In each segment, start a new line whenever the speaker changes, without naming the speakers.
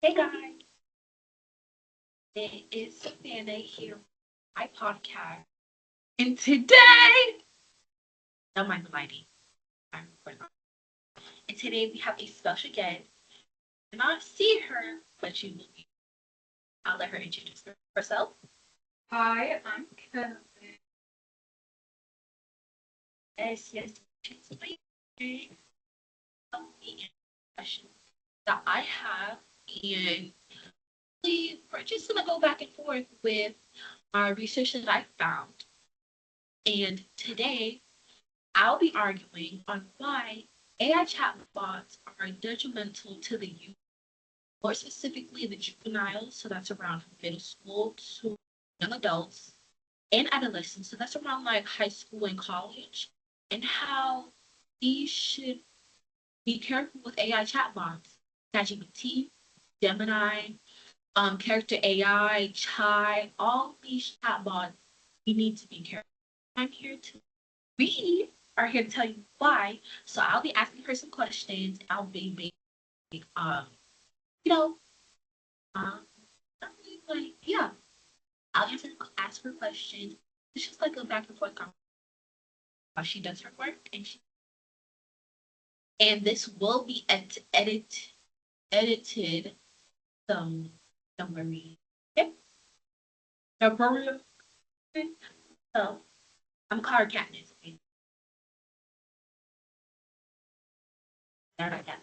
Hey guys, it is Savannah here with my podcast. And today, don't mind the lighting. I'm recording. And today we have a special guest. You not see her, but you will be. I'll let her introduce herself.
Hi, I'm Kevin.
Yes, she's my the question that I have, and we're just gonna go back and forth with our research that I found. And today I'll be arguing on why AI chatbots are detrimental to the youth, more specifically the juveniles, so that's around middle school to young adults, and adolescents, so that's around like high school and college, and how these should be careful with AI chatbots, ChatGPT, Gemini, character AI, Chai, all these chatbots, you need to be careful. I'm here to we are here to tell you why. So I'll be asking her some questions. I'll be you know, um, yeah, I'll ask her questions. It's just like a back and forth conversation while she does her work, and this will be edited. So don't worry. Yep, don't worry. So I'm called Katniss. Okay? There I got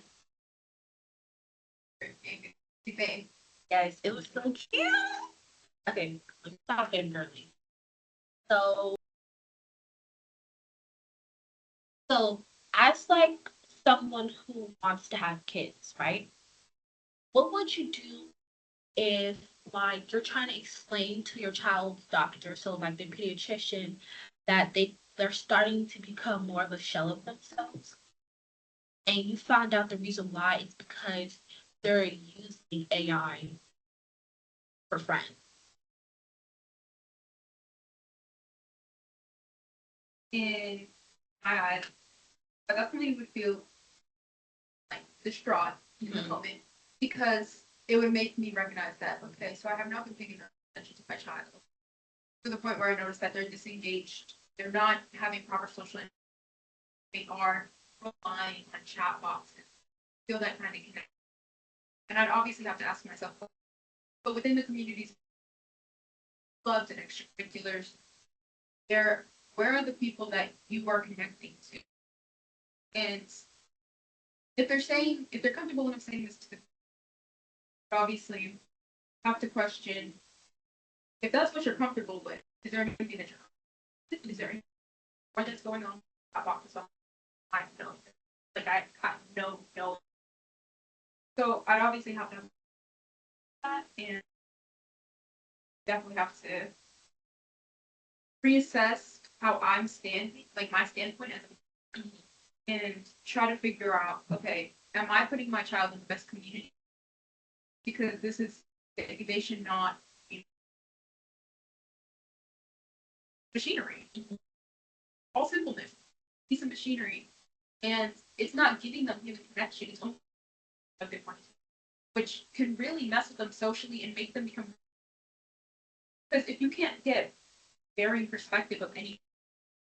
Guys, it was so cute. Okay, let's stop getting girly. So So, as like someone who wants to have kids, right? What would you do if like you're trying to explain to your child's doctor, so like the pediatrician, that they're starting to become more of a shell of themselves, and you find out the reason why it's because they're using AI for friends.
And I, I definitely would feel like distraught in the moment because it would make me recognize that, okay, so I have not been paying enough attention to my child to the point where I notice that they're disengaged. They're not having proper social interaction. They are relying on chat boxes. Feel that kind of connection. And I'd obviously have to ask myself, but within the communities, clubs and extracurriculars, there where are the people that you are connecting to? And if they're comfortable enough saying this to the obviously have to question if that's what you're comfortable with, is there anything that is there anything that's going on about this? I know. Like I no. So I'd obviously have to have that and definitely have to reassess how I'm standing, like my standpoint as a and try to figure out, okay, am I putting my child in the best community? Because this is they should not be machinery. All simpleness. Piece of machinery. And it's not giving them human connection, it's only a good one. Which can really mess with them socially and make them become because if you can't get varying perspective of any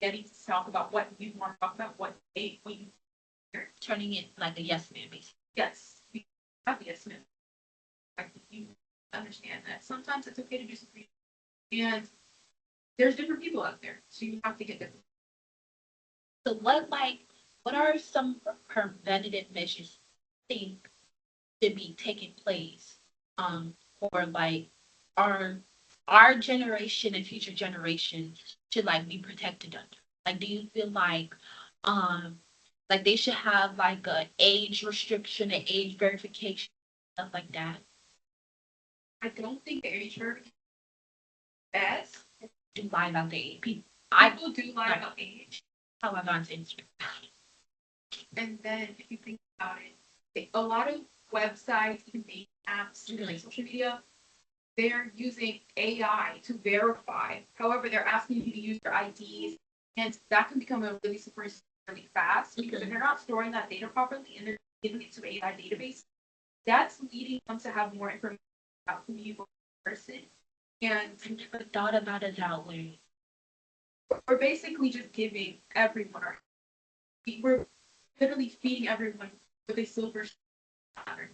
getting to talk about what you want to talk about, what you
Turning it like a yes man, basically.
yes, you have the yes man. You understand that sometimes it's okay to disagree. And there's different people out there. So you have to get different.
So what are some preventative measures you think should be taking place for like our our generation and future generations should like be protected under? Like do you feel um like they should have like a age restriction, an age verification, stuff like that?
I don't think the age verification best.
Do lie about the age.
People do lie about age.
How I've gone to Instagram.
And then if you think about it, a lot of websites, even dating apps, like social media, they're using AI to verify. However, they're asking you to use your IDs, and that can become a really slippery really fast because if they're not storing that data properly and they're giving it to AI database, that's leading them to have more information about who you are as a person. And
I never thought about it that way.
we're basically just giving everyone our, we're literally feeding everyone with a silver platter.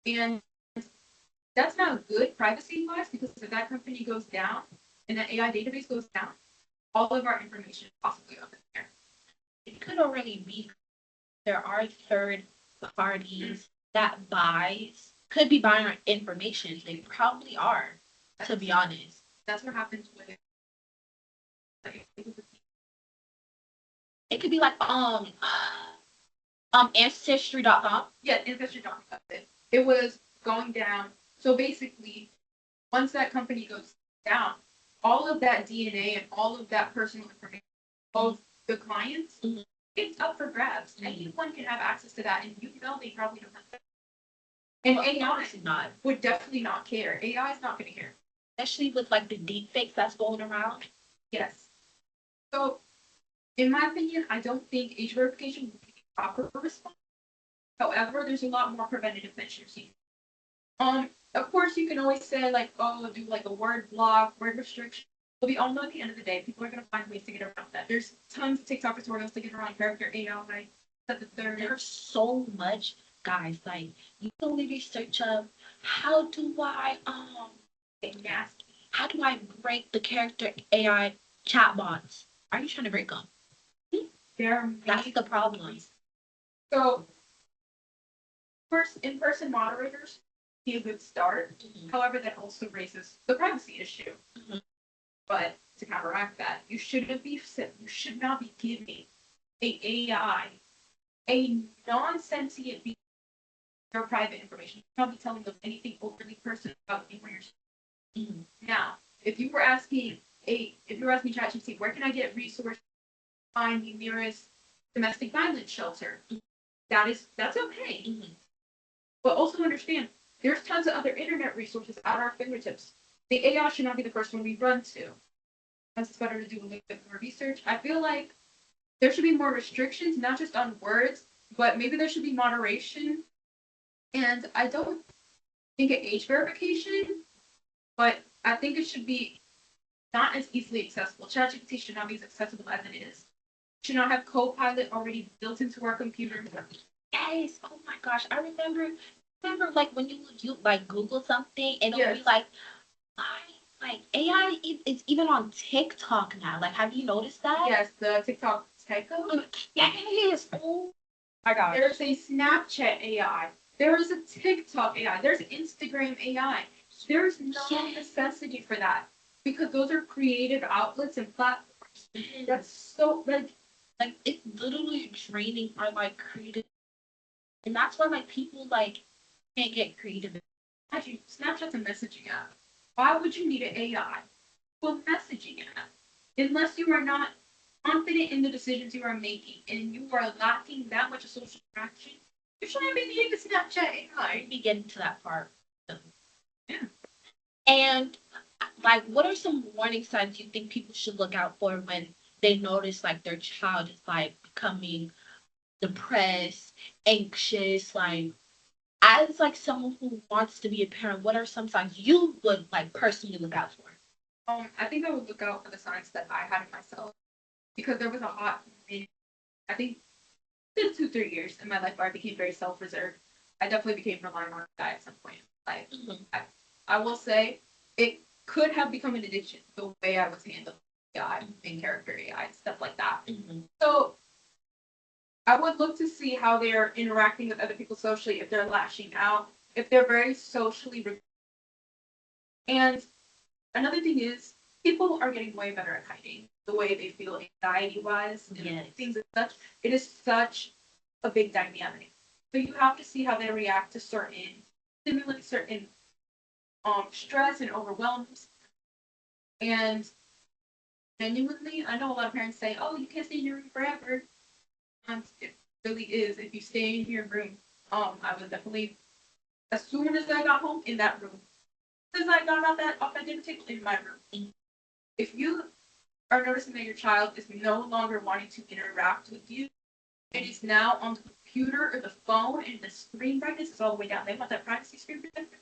And that's not good privacy wise, because if that company goes down and that AI database goes down, all of our information is possibly up in there.
It could already be there are third parties that could be buying our information. They probably are, to be honest.
That's what happens with
It could be like ancestry.com.
yeah, Ancestry.com. It was going down. So basically, once that company goes down, all of that DNA and all of that personal information of the clients,
Mhm.
it's up for grabs.
Mhm.
Anyone can have access to that, and they probably don't have that. And
Well,
AI
it's not,
would definitely not care. AI is not going to care.
especially with like the deep fakes that's going around.
Yes. So, in my opinion, I don't think age verification would be a proper response. However, there's a lot more preventative measures. Of course, you can always say like, oh, do like a word block, word restriction. But we all know at the end of the day, people are going to find ways to get around that. There's tons of TikTok tutorials to get around character AI. That the third.
There's so much, guys. Like you can literally search up how do I nasty? How do I break the character AI chatbots? Are you trying to break them? That's the problem.
So, first, in-person moderators be a good start.
Mhm.
However, that also raises the privacy issue.
Mhm.
But to counteract that, you should not be giving a AI a non-sentient being your private information. You should not be telling them anything overly personal about you or yourself.
Mhm.
Now, if you were asking ChatGPT, where can I get resources to find the nearest domestic violence shelter? That's okay.
Mhm.
But also understand there's tons of other internet resources at our fingertips. The AI should not be the first one we run to. It's better to do a little bit more research. I feel like there should be more restrictions, not just on words, but maybe there should be moderation. And I don't think it age verification, but I think it should be not as easily accessible. ChatGPT should not be as accessible as it is. Should not have Copilot already built into our computer.
Yes. Oh my gosh. I remember like when you like Google something and it'll be
Yes.
like, I like AI is even on TikTok now. Like, have you noticed that?
Yes, the TikTok Tycho.
Yes. Oh my gosh.
There's a Snapchat AI. There is a TikTok AI. There's Instagram AI. There's no necessity for that because those are creative outlets and platforms. That's so
like it's literally draining our like creative, and that's why like people like can't get creative.
actually Snapchat's a messaging app. Why would you need an AI for messaging app unless you are not confident in the decisions you are making and you are lacking that much of social interaction? You shouldn't be needing a Snapchat AI.
We get into that part.
Yeah.
And like, what are some warning signs you think people should look out for when they notice like their child is like becoming depressed, anxious, like as like someone who wants to be a parent, what are some signs you would like personally look out for?
I think I would look out for the signs that I had in myself because there was a hot minute. I think it's 2-3 years in my life where I became very self-reserved. I definitely became reliant on a guy at some point in life.
Mhm.
I will say it could have become an addiction the way I was handling AI, main character AI, stuff like that.
Mhm.
So I would look to see how they're interacting with other people socially, if they're lashing out, if they're very socially. And another thing is, people are getting way better at hiding the way they feel anxiety wise and
Yes.
things like such. It is such a big dynamic. So you have to see how they react to certain stimuli, certain stress and overwhelms. And genuinely, I know a lot of parents say, "Oh, you can't stay in your room forever." It really is. If you stay in your room, I was definitely as soon as I got home in that room, as I got off that dinner table in my room. If you are noticing that your child is no longer wanting to interact with you, it is now on the computer or the phone and the screen brightness is all the way down. They want that privacy screen protector.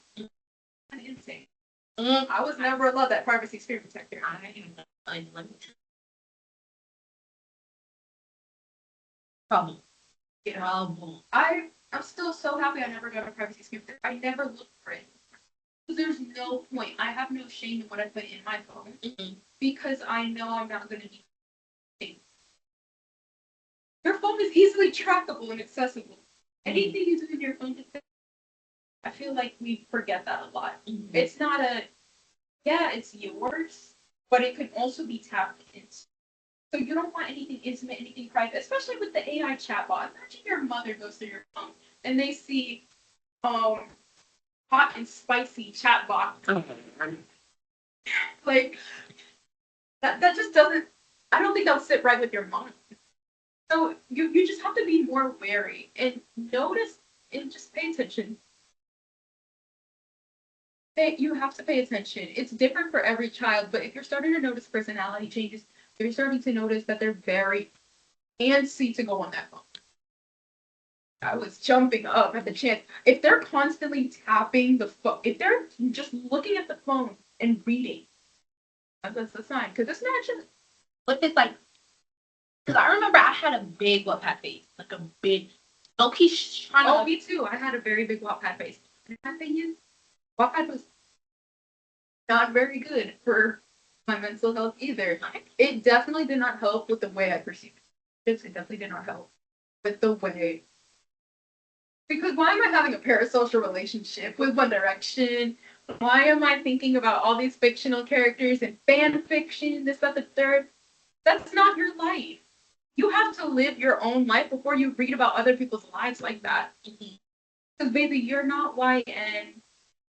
That's insane. I was never allowed that privacy screen protector.
Let me tell problem.
Yeah.
Problem.
I'm still so happy I never got a privacy screen protector. I never looked for it. There's no point. I have no shame in what I put in my phone because I know I'm not going to need it. Your phone is easily trackable and accessible. Anything you do in your phone, I feel like we forget that a lot. It's not it's yours, but it can also be tapped into. So you don't want anything intimate, anything private, especially with the AI chatbot. Imagine your mother goes through your phone and they see hot and spicy chatbot. Like that just doesn't, I don't think that would sit right with your mom. So you just have to be more wary and notice and just pay attention. You have to pay attention. It's different for every child, but if you're starting to notice personality changes, you're starting to notice that they're very antsy to go on that phone. I was jumping up at the chance. If they're constantly tapping the phone, if they're just looking at the phone and reading, that's a sign. Because it's not just.
What if it's like, because I remember I had a big Wattpad face, like a big. He's trying to.
Oh, me too. I had a very big Wattpad face. In my opinion, Wattpad was not very good for my mental health either. It definitely did not help with the way I perceived it. It definitely did not help with the way. Because why am I having a parasocial relationship with One Direction? Why am I thinking about all these fictional characters and fan fiction, this, that, the third? That's not your life. You have to live your own life before you read about other people's lives like that. Because, baby, you're not YN.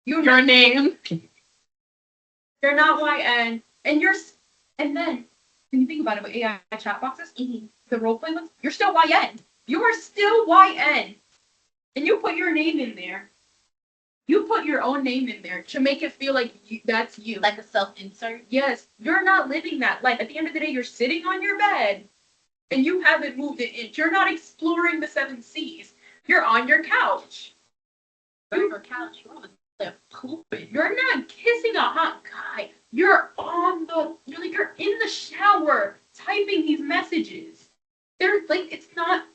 Your name.
You're not YN. And then, when you think about it with AI chat boxes, the roleplay ones, you're still YN. You are still YN. And you put your name in there. You put your own name in there to make it feel like that's you.
Like a self-insert?
Yes. You're not living that life. At the end of the day, you're sitting on your bed and you haven't moved an inch. You're not exploring the 7 seas. You're on your couch.
You're on your couch. You're on the pooping.
You're not kissing a hot guy. You're in the shower typing these messages. They're like, it's not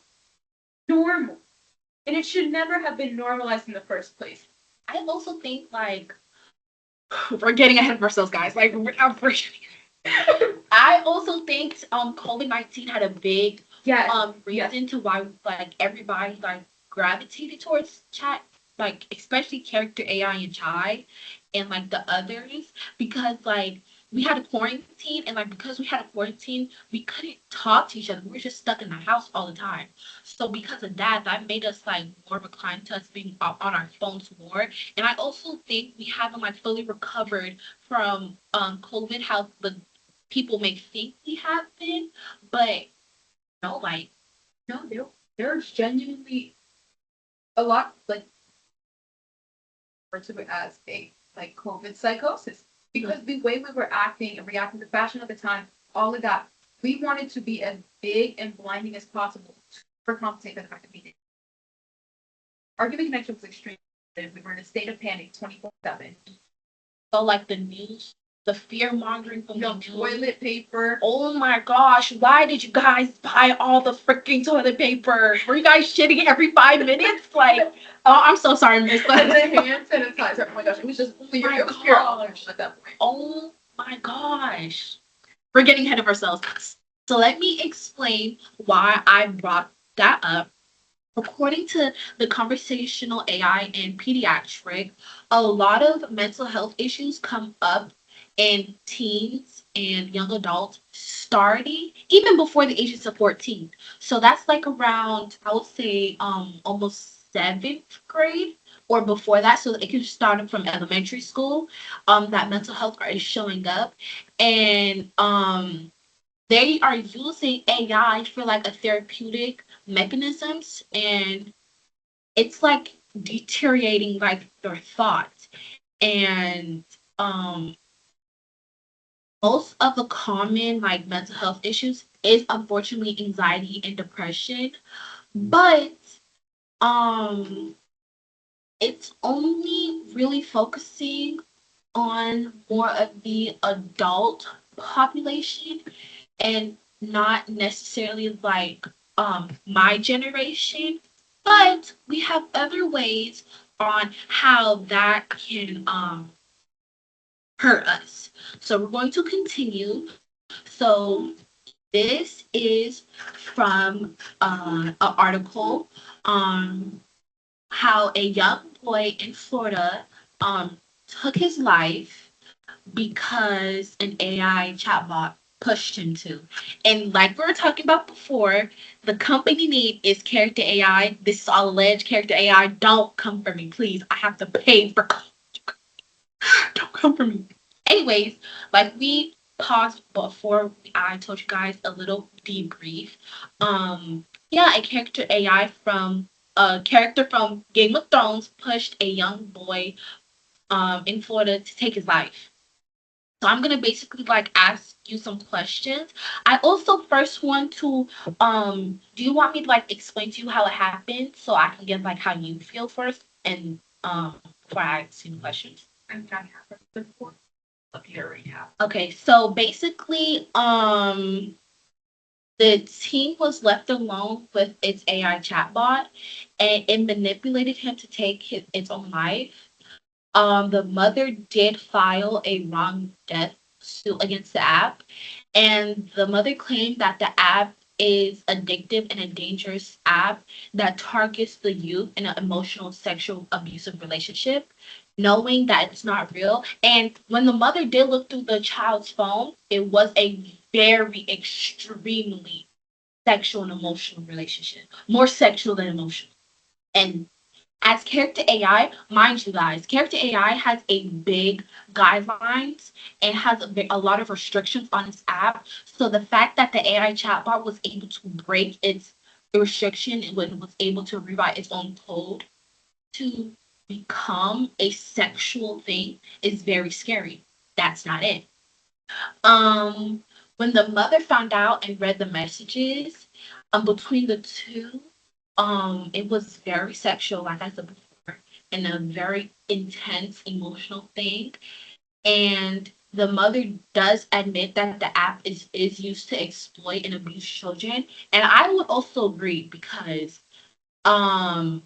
normal. And it should never have been normalized in the first place.
I also think, like, we're getting ahead of ourselves, guys. Like, I also think COVID-19 had a big reason to why, like, everybody, like, gravitated towards chat, like, especially character AI and Chai and, like, the others, because, like, we had a quarantine, and, like, because we had a quarantine, we couldn't talk to each other. We were just stuck in the house all the time. So because of that, that made us, like, more inclined to us being on our phones more. And I also think we haven't, like, fully recovered from COVID, how the people may think we have been, but no, like,
no, there's genuinely a lot, like, to it as a, like, COVID psychosis. Because the way we were acting and reacting to fashion at the time, all of that, we wanted to be as big and blinding as possible to overcompensate the fact that we did. Our human connection was extreme. We were in a state of panic 24/7.
So, like, the news, the fear mongering from the
toilet paper.
Oh my gosh, why did you guys buy all the freaking toilet paper? Were you guys shitting every 5 minutes? Like, oh, I'm so sorry, Miss.
And the hand sanitizer. Oh my gosh, it was just pure allergy at that point.
Oh my gosh. We're getting ahead of ourselves. So let me explain why I brought that up. According to the Conversational AI and Pediatric, a lot of mental health issues come up in teens and young adults starting even before the ages of 14. So that's like around, I would say, almost 7th grade or before that. So it can start from elementary school, that mental health is showing up. And they are using AI for like a therapeutic mechanisms, and it's like deteriorating like their thoughts. And most of the common like mental health issues is unfortunately anxiety and depression, but um it's only really focusing on more of the adult population and not necessarily like my generation, but we have other ways on how that can hurt us. So we're going to continue. So this is from an article on how a young boy in Florida took his life because an AI chatbot pushed him to. And like we were talking about before, the company name is Character AI. This is all alleged Character AI. Don't come for me, please. I have to pay for. Don't come for me. Anyways, like we paused before I told you guys a little debrief. Yeah, a character from Game of Thrones pushed a young boy in Florida to take his life. So I'm gonna basically like ask you some questions. I also first want to do you want me to like explain to you how it happened so I can get like how you feel first and before I ask you the questions?
I mean, I have heard it before, but you already have.
Okay, so basically the team was left alone with its AI chatbot and it manipulated him to take its own life. The mother did file a wrong death suit against the app, and the mother claimed that the app is addictive and a dangerous app that targets the youth in an emotional, sexual, abusive relationship, knowing that it's not real. And when the mother did look through the child's phone, it was a very extremely sexual and emotional relationship, more sexual than emotional. And as character AI, mind you guys, character AI has a big guidelines and has a lot of restrictions on its app. So the fact that the AI chatbot was able to break its restriction and was able to rewrite its own code to become a sexual thing is very scary. That's not it. Um, when the mother found out and read the messages, between the two, it was very sexual, like I said before, and a very intense emotional thing. And the mother does admit that the app is used to exploit and abuse children. And I would also agree because um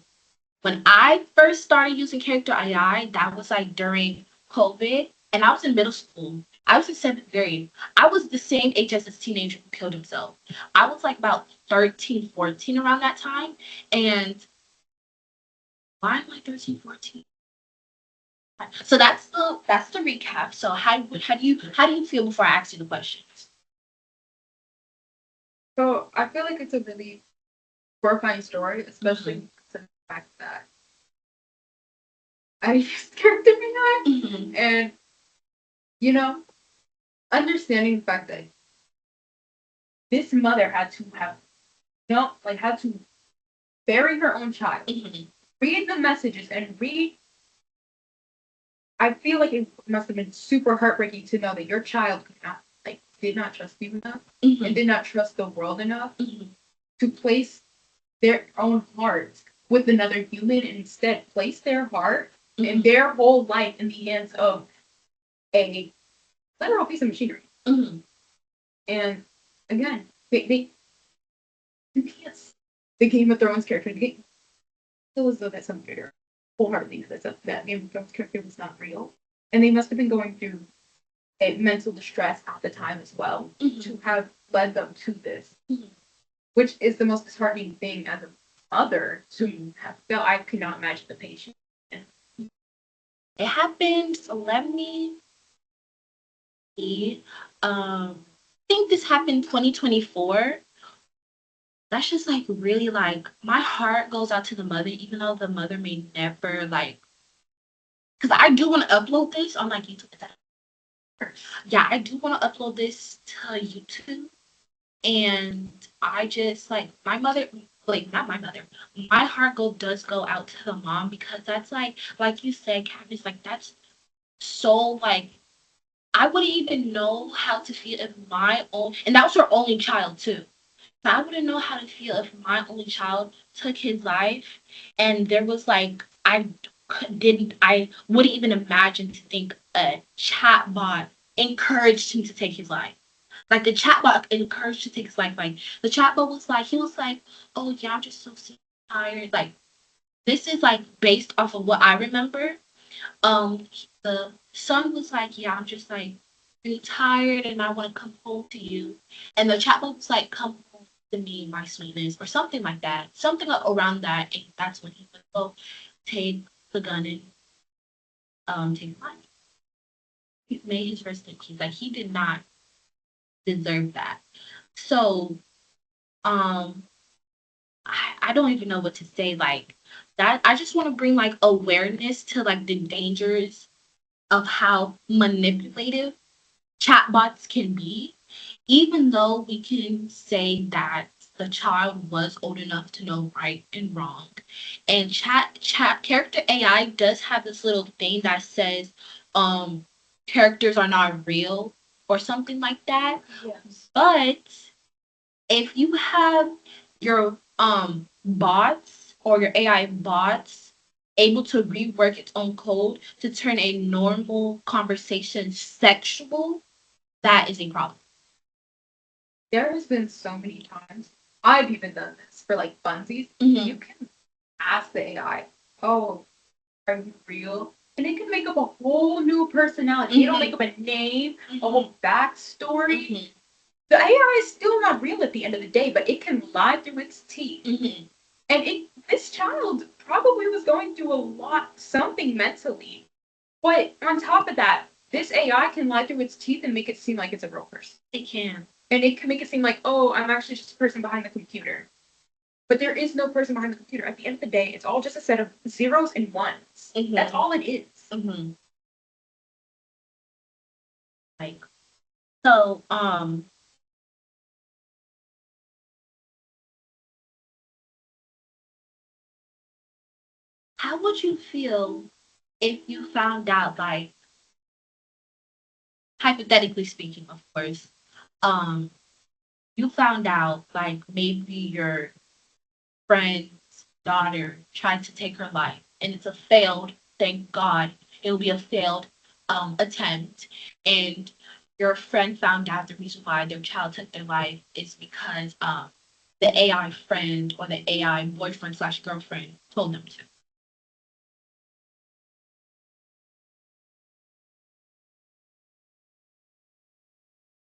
when I first started using character AI, that was like during COVID, and I was in middle school. I was in seventh grade. I was the same age as this teenager who killed himself. I was like about 13, 14 around that time. And why am I 13, 14? So that's the recap. So how do you feel before I ask you the questions?
So I feel like it's a really horrifying story, especially
Mhm.
the fact that I used character AI,
Mhm.
and you know, understanding the fact that this mother had to have, like had to bury her own child,
Mhm.
read the messages, and read. I feel like it must have been super heartbreaking to know that your child could not, like, did not trust you enough and
Mhm.
did not trust the world enough
Mhm.
to place their own heart with another human and instead place their heart and
Mhm.
their whole life in the hands of a literal piece of machinery.
Mhm.
And again, they you can't the Game of Thrones character. They feel as though that's something they're wholeheartedly that Game of Thrones character was not real, and they must have been going through a mental distress at the time as well
Mhm.
to have led them to this,
Mhm.
which is the most disheartening thing as a mother to have felt. I could not imagine the patient.
It happened. So let me see. I think this happened 2024. That's just like really like my heart goes out to the mother, even though the mother may never like. Because I do want to upload this on like YouTube. Yeah, I do want to upload this to YouTube, and I just like my mother. Like not my mother. My heart does go out to the mom because that's like you said, Candice, like that's so like I wouldn't even know how to feel if my own and that was her only child too. I wouldn't know how to feel if my only child took his life and there was like I wouldn't even imagine to think a chatbot encouraged him to take his life. Like the chatbot encouraged to take his life. Like the chatbot was like, he was like, "Oh yeah, I'm just so tired." Like this is like based off of what I remember. Um, the son was like, "Yeah, I'm just like really tired, and I want to come home to you." And the chatbot was like, "Come home to me, my sweetness," or something like that, something around that. And that's when he would go take the gun and take life. He made his first thinking like he did not deserve that. So um I don't even know what to say. Like that, I just want to bring like awareness to like the dangers of how manipulative chatbots can be, even though we can say that the child was old enough to know right and wrong. And chat character AI does have this little thing that says characters are not real or something like that.
Yes.
But if you have your bots or your AI bots able to rework its own code to turn a normal conversation sexual, that is a problem.
There has been so many times I've even done this for like funsies.
Mhm.
You can ask the AI, "Oh, are you real?" And it can make up a whole new personality. It'll make up a name, a whole backstory.
Mhm.
The AI is still not real at the end of the day, but it can lie through its teeth.
Mhm.
And this child probably was going through something mentally. But on top of that, this AI can lie through its teeth and make it seem like it's a real person.
It can.
And it can make it seem like, oh, I'm actually just a person behind the computer. But there is no person behind the computer. At the end of the day, it's all just a set of zeros and ones. That's all it is.
Mhm. Like so. How would you feel if you found out, like hypothetically speaking, of course, um, you found out like maybe your friend's daughter tried to take her life and it's a failed, thank God, it will be a failed attempt. And your friend found out the reason why their child took their life is because the AI friend or the AI boyfriend slash girlfriend told them to.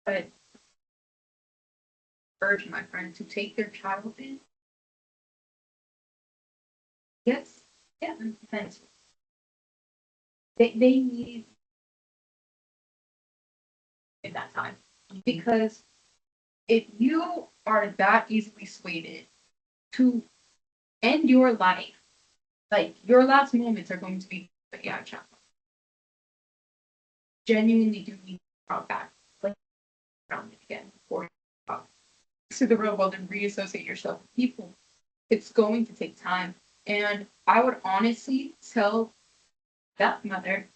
But urge my friend to take their child in. Yes, yeah, thanks. They need at that time. Because if you are that easily swayed to end your life, like your last moments are going to be like, yeah, child. Genuinely do need to drop back, like around it again before to the real world and reassociate yourself with people. It's going to take time. And I would honestly tell that mother,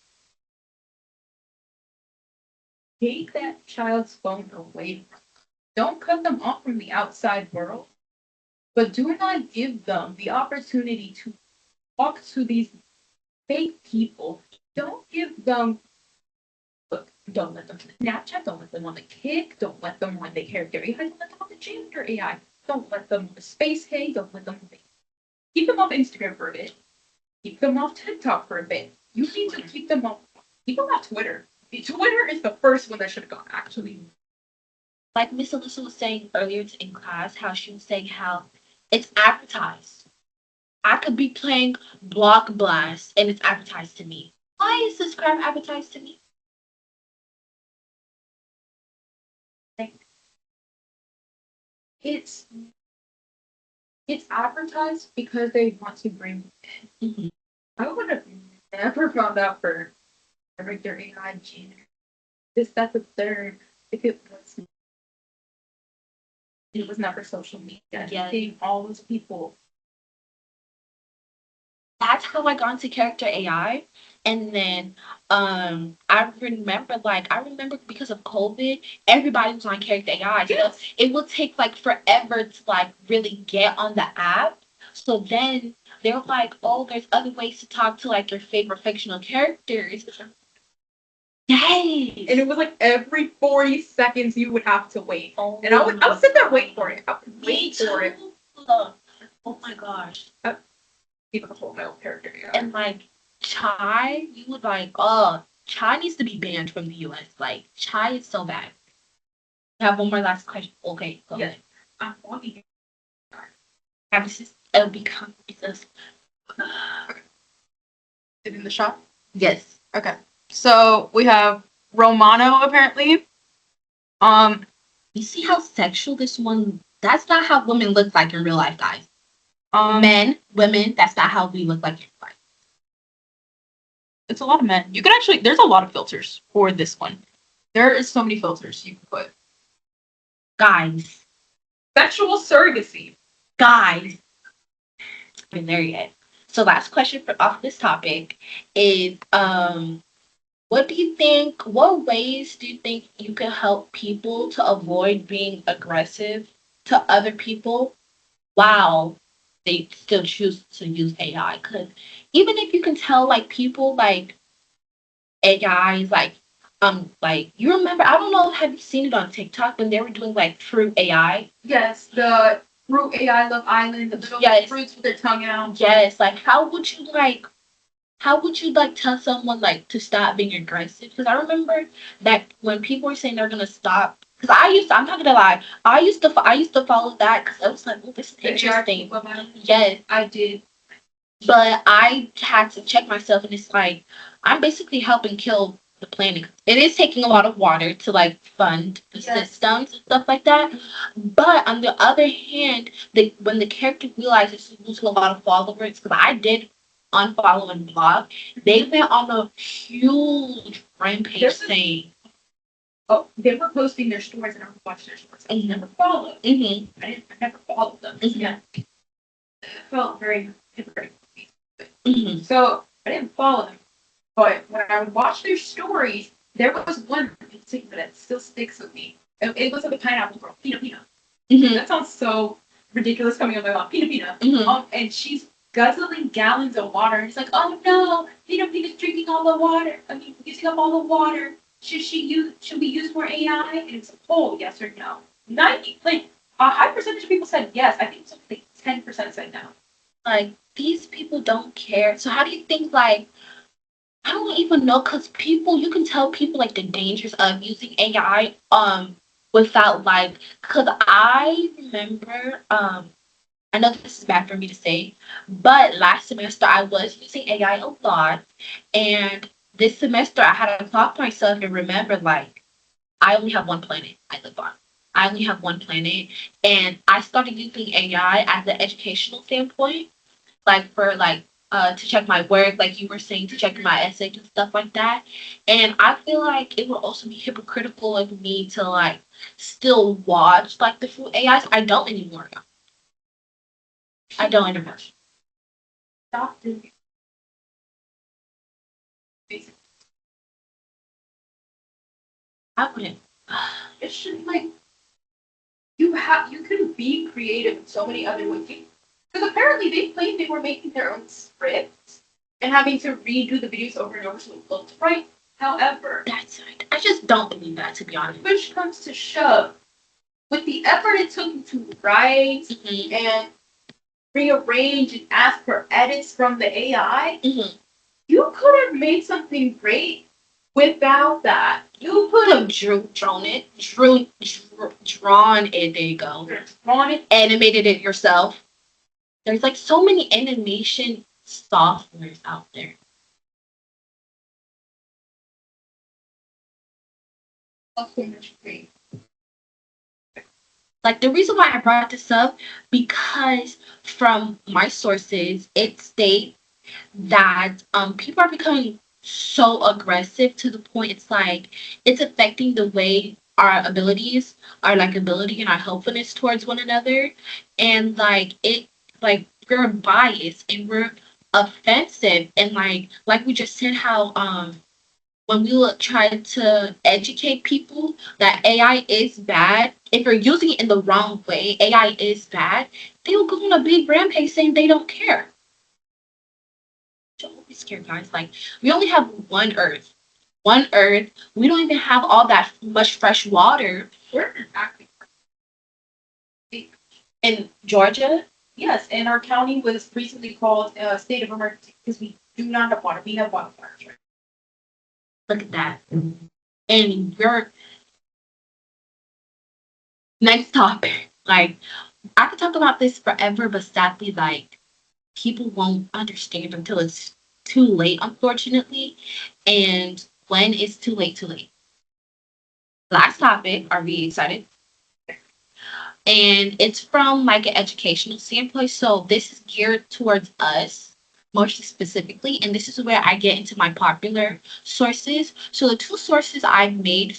take that child's phone away. Don't cut them off from the outside world, but do not give them the opportunity to talk to these fake people. Don't give them, look, don't let them to Snapchat, don't let them on the Kick, don't let them on the character AI, don't let them on the gender AI, don't let them on the space hay, don't let them keep them off Instagram for a bit, keep them off TikTok for a bit. You need to keep them off Twitter. Twitter is the first one that should have gone, actually.
Like Miss Alyssa was saying earlier in class, how she was saying how it's advertised. I could be playing Block Blast and it's advertised to me. Why is this crap advertised to me?
Like, it's it's advertised because they want to bring in.
Mhm.
I would have never found out for director AI janitor. This, that, the third. If it was not for social media.
Yeah.
Seeing all those people.
That's how I got into character AI. And then I remember because of COVID, everybody was on character AI. So
Yes.
it will take like forever to like really get on the app. So then they're like, oh, there's other ways to talk to like your favorite fictional characters. Yes.
And it was like every 40 seconds you would have to wait.
Oh,
And I would sit there waiting for it. I would
me
wait for it.
too. Oh my gosh.
Even the whole my own character. Yeah.
And like chai, you would like, oh, chai needs to be banned from the US. Like chai is so bad. I have one more last question. Okay, go ahead.
I'm walking.
It'll become it's
It in the shop?
yes.
Okay. So we have Romano apparently.
You see how sexual this one? That's not how women look like in real life, guys. Men, women, that's not how we look like in real life.
It's a lot of men. You can actually, there's a lot of filters for this one. There is so many filters you can put.
Guys.
Sexual surrogacy.
Guys. Been there yet. So last question for off this topic is what ways do you think you can help people to avoid being aggressive to other people while they still choose to use AI? Because even if you can tell like people like AI is like you remember, I don't know, have you seen it on TikTok when they were doing like fruit AI?
Yes, the fruit AI Love Island, the little fruits with their tongue out.
Yes, like how would you tell someone like to stop being aggressive? Because I remember that when people were saying they're gonna stop, because I'm not gonna lie, I used to follow that because I was like, oh, this is interesting. Yes,
I did.
But I had to check myself, and it's like I'm basically helping kill the planet. It is taking a lot of water to like fund the systems and stuff like that. But on the other hand, when the character realizes he's losing a lot of followers, because I did unfollow and block, they went on a huge rampage saying,
oh, they were posting their stories and I would watch their stories. I never followed. I never followed them. Yeah. It felt very hypocritical. So I didn't follow them. But when I would watch their stories, there was one in particular that still sticks with me. It was like a pineapple girl, Pina Pina. That sounds so ridiculous coming out of my mouth. Pina Pina. And she's guzzling gallons of water. And it's like, oh no, Pina Pina's drinking all the water. I mean, using up all the water. Should we use more AI? And it's a poll, yes or no. 90, like a high percentage of people said yes. I think something like 10% said no.
Like these people don't care. So how do you think like I don't even know, because you can tell people like the dangers of using AI without like, because I remember I know this is bad for me to say, but last semester I was using AI a lot, and this semester I had to clock myself and remember like I only have one planet I live on. I only have one planet, and I started using AI as an educational standpoint, like for like to check my work, like you were saying, to check my essays and stuff like that. And I feel like it would also be hypocritical of me to like still watch like the full AIs. I don't anymore. I don't anymore.
Stop doing it.
I wouldn't.
It should like you can be creative in so many other ways. Because apparently they claimed they were making their own scripts and having to redo the videos over and over so it looked right. However,
that's right. I just don't believe that, to be honest.
Push comes to shove, with the effort it took to write and rearrange and ask for edits from the AI, you could have made something great without that. You could have drawn it. There you go. Drawn it,
animated it yourself. There's like so many animation softwares out there. Like the reason why I brought this up, because from my sources, it states that people are becoming so aggressive to the point it's like it's affecting the way our abilities, our likability and our helpfulness towards one another. And like we're biased and offensive. And like we just said, how when we would try to educate people that AI is bad, if you're using it in the wrong way, AI is bad, they will go on a big rampage saying they don't care. Don't be scared, guys. Like, we only have one Earth. One Earth. We don't even have all that much fresh water.
We're actually
In Georgia,
yes, and our county was recently called a state of emergency because we do not have water. We have wildfires, right?
look at that. And your next topic, like, I could talk about this forever, but sadly, like, people won't understand until it's too late, unfortunately. And when it's too late, too late. Last topic, are we excited? And it's from like an educational standpoint. So this is geared towards us more specifically, and this is where I get into my popular sources. So the two sources I made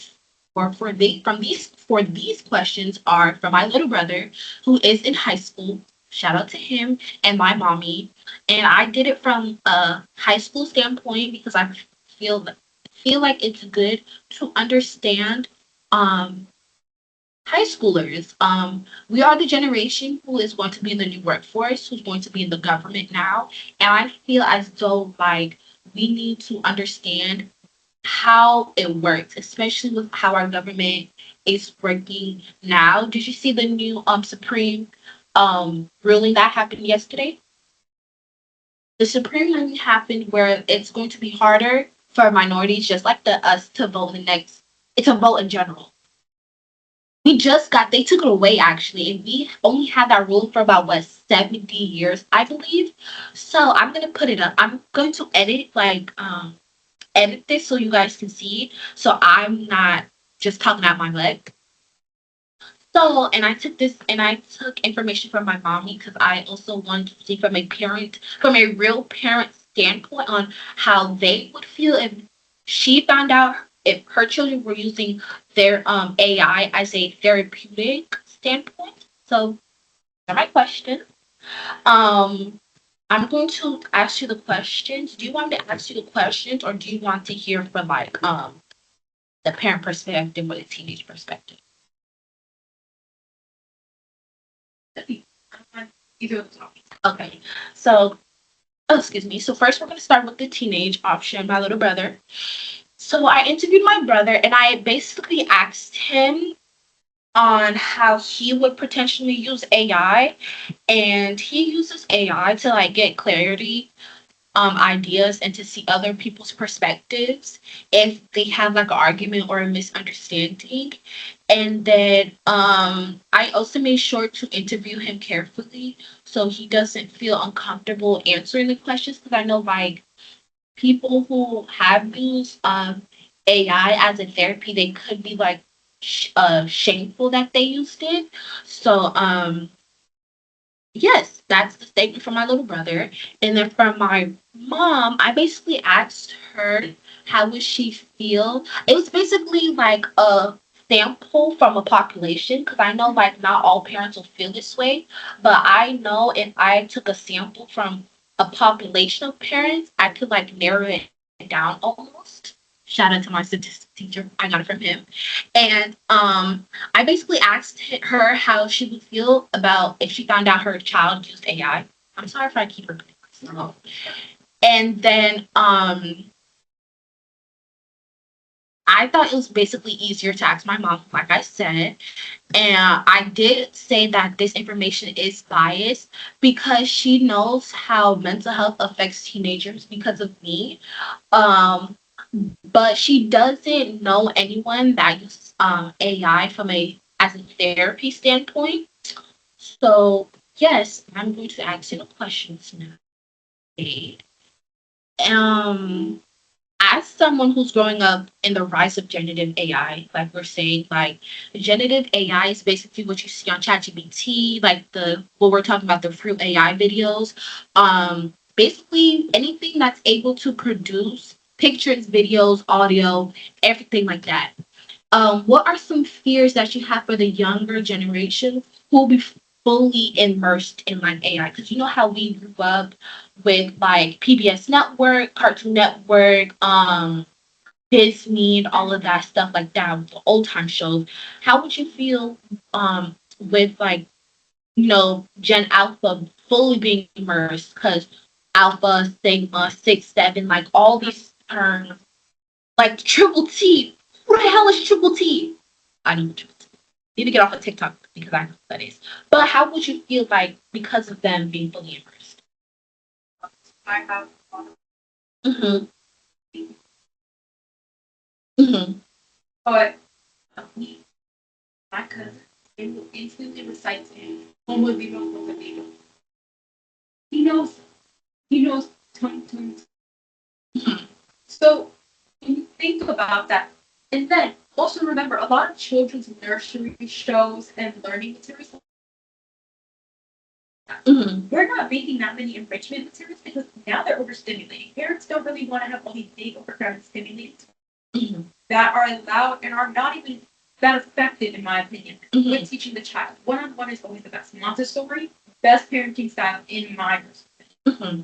for these questions are from my little brother, who is in high school. Shout out to him, and my mommy. And I did it from a high school standpoint because I feel feel like it's good to understand um high schoolers. We are the generation who is going to be in the new workforce, who's going to be in the government now. And I feel as though like we need to understand how it works, especially with how our government is working now. Did you see the new Supreme ruling that happened yesterday? The Supreme ruling happened where it's going to be harder for minorities just like the us to vote in the next it's a vote in general. They took it away actually, and we only had that rule for about what 70 years, I believe. So I'm gonna put it up. I'm going to edit this so you guys can see. So I'm not just talking out my butt. So, and I took information from my mommy because I also wanted to see from a real parent standpoint on how they would feel if she found out if her children were using their AI as a therapeutic standpoint. So, that's my question. Um, I'm going to ask you the questions. Do you want me to ask you the questions, or do you want to hear from the parent perspective or the teenage perspective?
Either of those options.
Okay, so excuse me. So first, we're going to start with the teenage option, my little brother. So I interviewed my brother, and I basically asked him on how he would potentially use AI, and he uses AI to like get clarity, ideas, and to see other people's perspectives if they have like an argument or a misunderstanding. And then I also made sure to interview him carefully so he doesn't feel uncomfortable answering the questions, because I know like people who have used AI as a therapy, they could be like shameful that they used it. So yes, that's the statement from my little brother. And then from my mom, I basically asked her how would she feel. It was basically like a sample from a population, because I know like not all parents will feel this way, but I know if I took a sample from a population of parents, I could like narrow it down almost. Shout out to my statistics teacher. I got it from him. And I basically asked her how she would feel about if she found out her child used AI. I'm sorry if I keep repeating myself. And then I thought it was basically easier to ask my mom, like I said. And I did say that this information is biased because she knows how mental health affects teenagers because of me. Um, but she doesn't know anyone that uses AI from a as a therapy standpoint. So yes, I'm going to ask you the questions now. Okay. Um, as someone who's growing up in the rise of generative AI, like we're saying, like generative AI is basically what you see on ChatGPT, like the what we're talking about, the fruit AI videos. Basically anything that's able to produce pictures, videos, audio, everything like that. What are some fears that you have for the younger generation who will be fully immersed in like AI? Because you know how we grew up with like PBS Network, Cartoon Network, Disney, and all of that stuff like that, the old time shows. How would you feel with like, Gen Alpha fully being immersed? Because Alpha, Sigma, 6, 7, like all these terms, like Triple T. Who the hell is Triple T? I know what Triple T. Need to get off of TikTok because I know what that is. But how would you feel like because of them being fully immersed?
I have
Mm-hmm. Mm-hmm.
but me, my cousin, they will instantly recite to him, "Homo vivo, homo vivo." He knows, he knows tons. So when you think about that, and then also remember a lot of children's nursery shows and learning materials,
Mm-hmm.
we're not making that many enrichment materials because now they're overstimulating. Parents don't really want to have all these big overcrowded stimulating
Mm-hmm.
that are allowed and are not even that effective, in my opinion,
Mm-hmm.
with teaching the child. One-on-one is always the best. Montessori, best parenting style in my perspective.
Mm-hmm.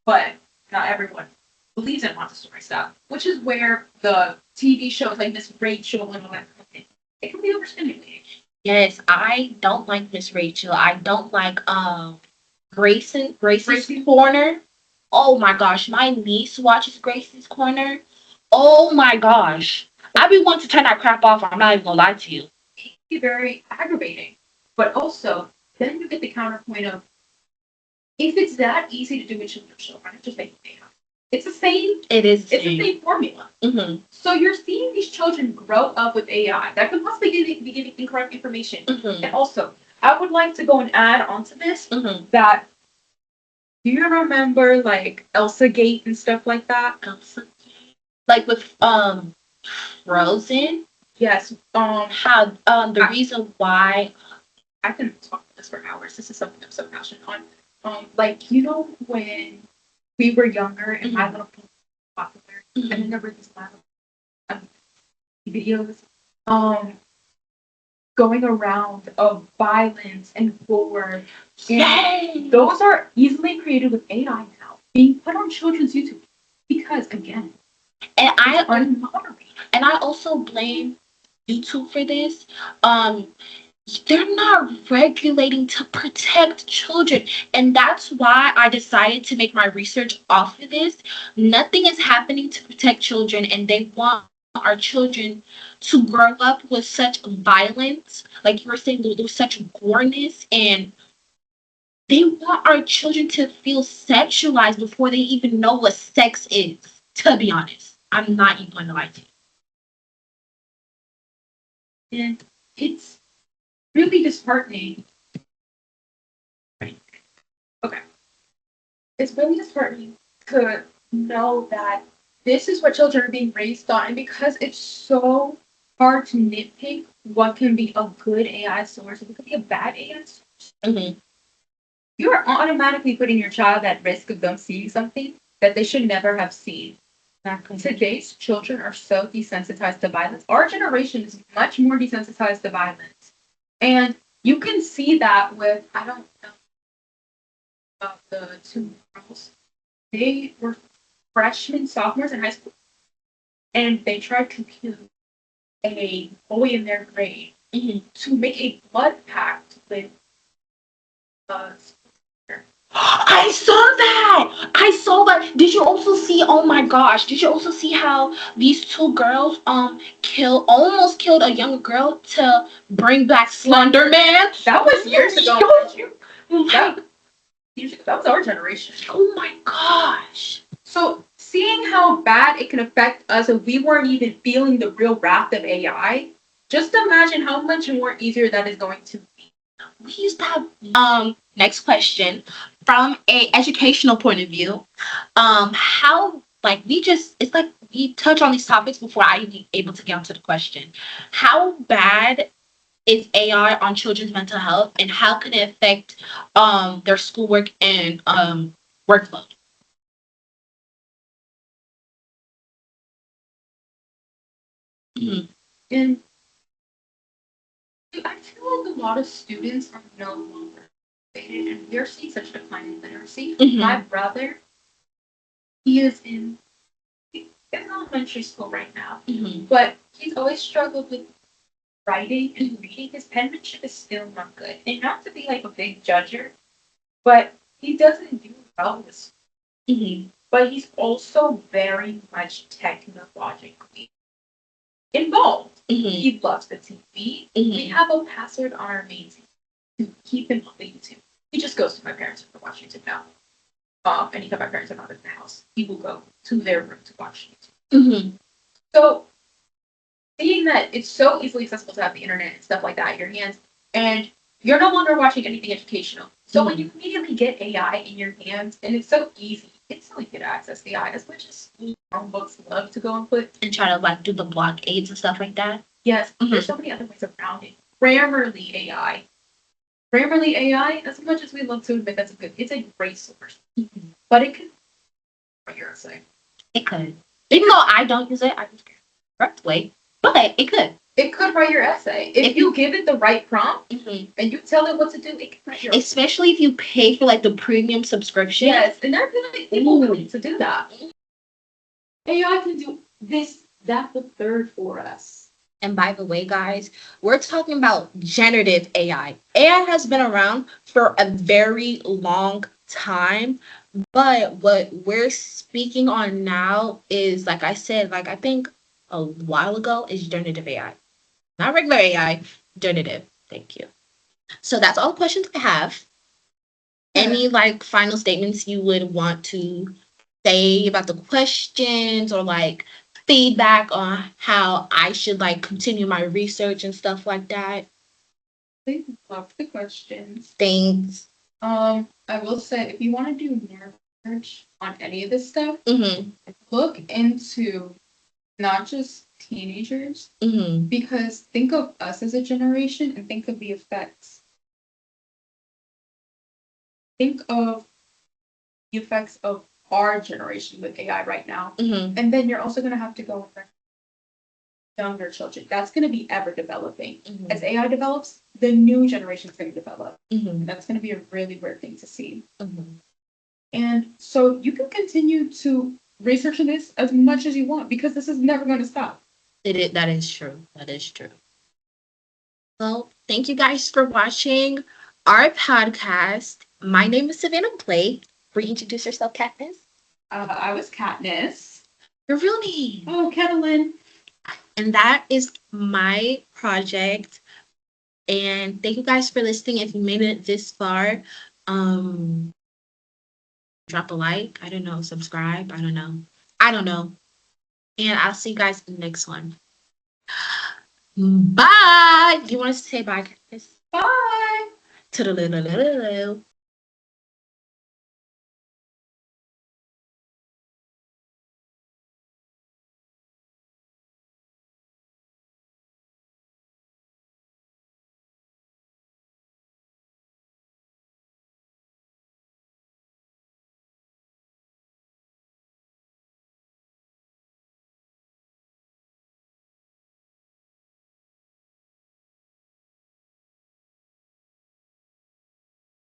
But not everyone believes in Montessori style, which is where the TV shows like Miss Rachel and all that come in. It can be overstimulating.
Yes, I don't like Miss Rachel. I don't like Gracie's Corner. Oh my gosh, my niece watches Gracie's Corner. Oh my gosh. I be wanting to turn that crap off. I'm not even gonna lie to you.
It can be very aggravating. But also, then you get the counterpoint of if it's that easy to do in children's show, why not just make it AI? It's the same.
It is.
It's the same formula.
Mm-hmm.
So you're seeing these children grow up with AI that could possibly be giving incorrect information.
Mm-hmm.
And also, I would like to go and add onto this
Mm-hmm.
that do you remember like Elsa Gate and stuff like that?
Like with Frozen.
Yes.
How the reason why
I can talk about this for hours. This is something I'm so passionate on. Like you know when we were younger and My Little Pony was popular, and then there were these videos going around of violence and gore. And those are easily created with AI now, being put on children's YouTube because again,
and I
unmoderated.
and I also blame YouTube for this. They're not regulating to protect children, and that's why I decided to make my research off of this. Nothing is happening to protect children, and they want our children to grow up with such violence, like you were saying, there's such goreness, and they want our children to feel sexualized before they even know what sex is. To be honest, I'm not even going to lie to you.
And it's really disheartening. Okay. It's really disheartening to know that this is what children are being raised on, and because it's so hard to nitpick what can be a good AI source and what can be a bad AI source,
Mm-hmm.
you are automatically putting your child at risk of them seeing something that they should never have seen. Today's children are so desensitized to violence. Our generation is much more desensitized to violence. And you can see that with, I don't know about the two girls. They were freshmen, sophomores in high school, and they tried to kill a boy in their grade to make a blood pact with
I saw that. I saw that. Did you also see? Oh my gosh! Did you also see how these two girls almost killed a young girl to bring back Slender Man?
That was years ago.
That,
that was our generation.
oh my gosh!
So seeing how bad it can affect us if we weren't even feeling the real wrath of AI, just imagine how much more easier that is going to be.
We used to have next question from a educational point of view. How like it's like we touch on these topics before I even able to get onto the question. How bad is AI on children's mental health, and how can it affect their schoolwork and workload? Mm-hmm.
And I feel like a lot of students are no longer and we're seeing such a decline in literacy.
Mhm.
My brother, he is in elementary school right now, but he's always struggled with writing and reading. His penmanship is still not good. And not to be like a big judger, but he doesn't do well with school. But he's also very much technologically involved. He loves the TV. We have a password on our main TV to keep him on the YouTube. He just goes to my parents to watch YouTube now. Anytime my parents are not in the house, he will go to their room to watch YouTube. So, seeing that it's so easily accessible to have the internet and stuff like that in your hands, and you're no longer watching anything educational. So when you immediately get AI in your hands, and it's so easy, it's so easy to access AI as much as books love to go and put
and try to like do the blockades and stuff like that.
Yes, there's so many other ways around it. Grammarly AI. Grammarly AI, as much as we love to admit that's it's a great source. But it could write your essay.
It could. Even though I don't use it, I use it the correct way. But it could.
It could write your essay. If you give it the right prompt and you tell it what to do, it can write your essay.
Especially if you pay for like the premium subscription.
Yes, and there are really people willing to do that. AI can do this, that, the third for us.
And by the way, guys, we're talking about generative AI. AI has been around for a very long time, but what we're speaking on now is, like I said, like I think a while ago, is generative AI. Not regular AI, generative. Thank you. So that's all the questions I have. Any like final statements you would want to say about the questions, or like feedback on how I should like continue my research and stuff like that?
I love the questions.
Thanks.
I will say, if you want to do more research on any of this stuff, look into not just teenagers, because think of us as a generation and think of the effects. Think of the effects of our generation with AI right now. And then you're also going to have to go with younger children. That's going to be ever developing. As AI develops, the new generation is going to develop. That's going to be a really weird thing to see. And so you can continue to research this as much as you want, because this is never going to stop.
That is true. That is true. Well, thank you guys for watching our podcast. My name is Savannah Blake. Reintroduce yourself, Katniss.
I was Katniss.
Your real name.
Oh, Catalin.
And that is my project. And thank you guys for listening. If you made it this far, drop a like. I don't know. Subscribe. I don't know. And I'll see you guys in the next one. Bye. Do you want to say bye, Katniss?
Bye.
Toodaloo.